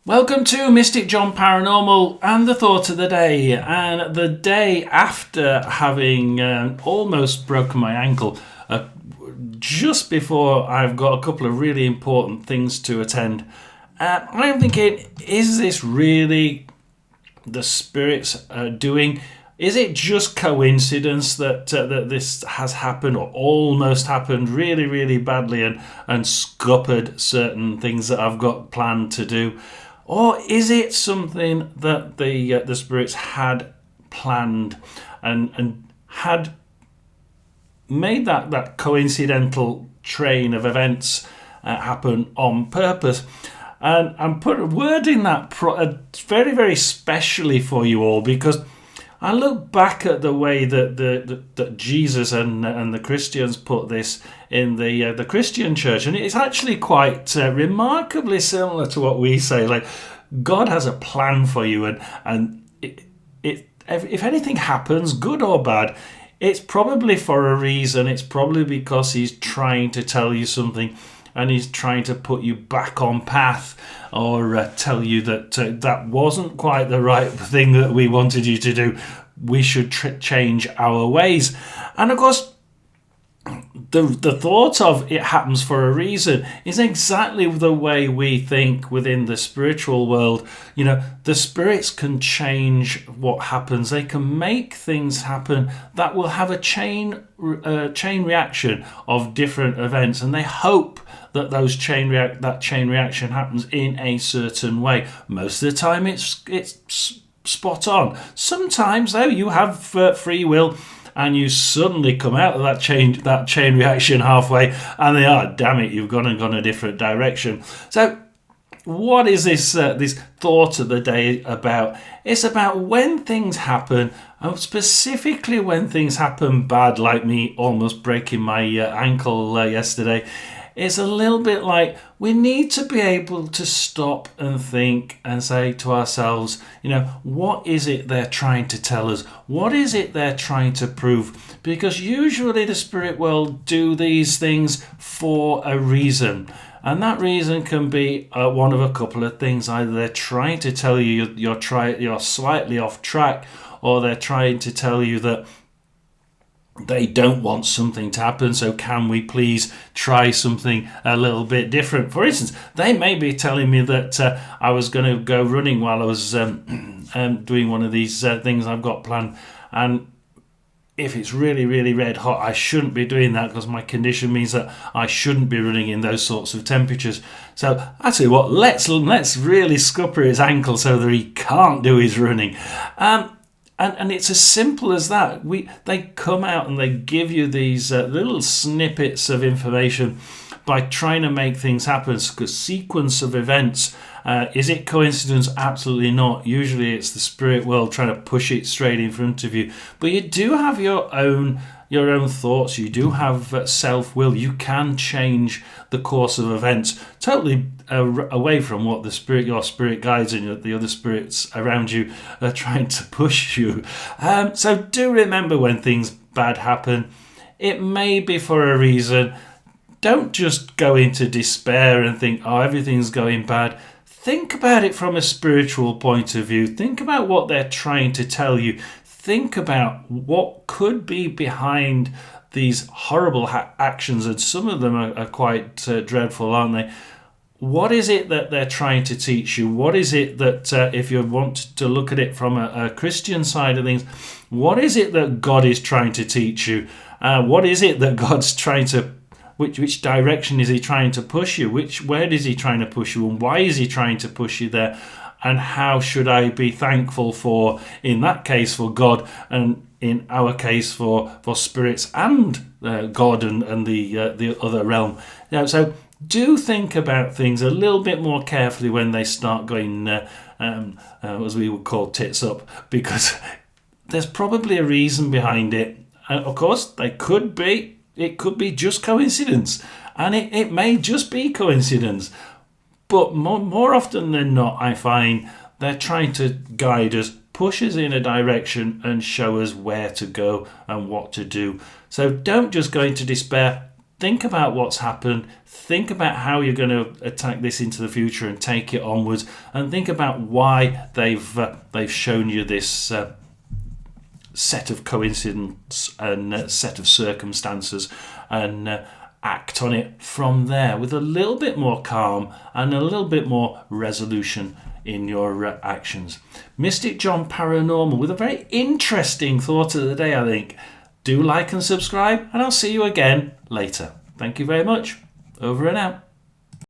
Welcome to Mystic John Paranormal and the thought of the day. And the day after having almost broken my ankle, just before I've got a couple of really important things to attend, I'm thinking, is this really the Spirit's doing? Is it just coincidence that this has happened or almost happened really, really badly and scuppered certain things that I've got planned to do? Or is it something that the spirits had planned and had made that coincidental train of events happen on purpose? And I'm wording that very, very specially for you all, because I look back at the way that Jesus and the Christians put this in the Christian church, and it's actually quite remarkably similar to what we say. Like, God has a plan for you, and if anything happens, good or bad, it's probably for a reason. It's probably because He's trying to tell you something, and He's trying to put you back on path, or tell you that that wasn't quite the right thing that we wanted you to do. We should change our ways. And of course, the thought of it happens for a reason is exactly the way we think within the spiritual world. You know, the spirits can change what happens. They can make things happen that will have a chain reaction of different events, and they hope that that chain reaction happens in a certain way. Most of the time, it's spot on. Sometimes, though, you have free will, and you suddenly come out of that chain reaction halfway, and they are, damn it, you've gone a different direction. So, what is this thought of the day about? It's about when things happen, and specifically when things happen bad, like me almost breaking my ankle yesterday. It's a little bit like we need to be able to stop and think and say to ourselves, what is it they're trying to tell us? What is it they're trying to prove? Because usually the spirit world do these things for a reason. And that reason can be one of a couple of things. Either they're trying to tell you you're slightly off track, or they're trying to tell you that they don't want something to happen, so can we please try something a little bit different? For instance, they may be telling me that I was going to go running while I was doing one of these things I've got planned, and if it's really, really red hot, I shouldn't be doing that because my condition means that I shouldn't be running in those sorts of temperatures. So I tell you what, let's really scupper his ankle so that he can't do his running. And it's as simple as that. They come out and they give you these little snippets of information by trying to make things happen. It's a sequence of events. Is it coincidence? Absolutely not. Usually it's the spirit world trying to push it straight in front of you. But you do have your own thoughts. You do have self-will. You can change the course of events totally away from what your spirit guides and the other spirits around you are trying to push you. So do remember, when things bad happen, it may be for a reason. Don't just go into despair and think, everything's going bad. Think about it from a spiritual point of view. Think about what they're trying to tell you. Think about what could be behind these horrible actions, and some of them are quite dreadful, aren't they? What is it that they're trying to teach you? What is it that, if you want to look at it from a Christian side of things, what is it that God is trying to teach you? What is it that God's trying to, which direction is He trying to push you? Where is He trying to push you, and why is He trying to push you there? And how should I be thankful for, in that case, for God, and in our case for spirits and God and the other realm? So do think about things a little bit more carefully when they start going, as we would call, tits up, because there's probably a reason behind it. Of course, it could be just coincidence, and it may just be coincidence. But more often than not, I find they're trying to guide us, push us in a direction, and show us where to go and what to do. So don't just go into despair. think about what's happened, think about how you're going to attack this into the future and take it onwards, and think about why they've shown you this set of coincidence and set of circumstances, and act on it from there with a little bit more calm and a little bit more resolution in your actions. Mystic John Paranormal with a very interesting thought of the day, I think. Do like and subscribe, and I'll see you again later. Thank you very much. Over and out.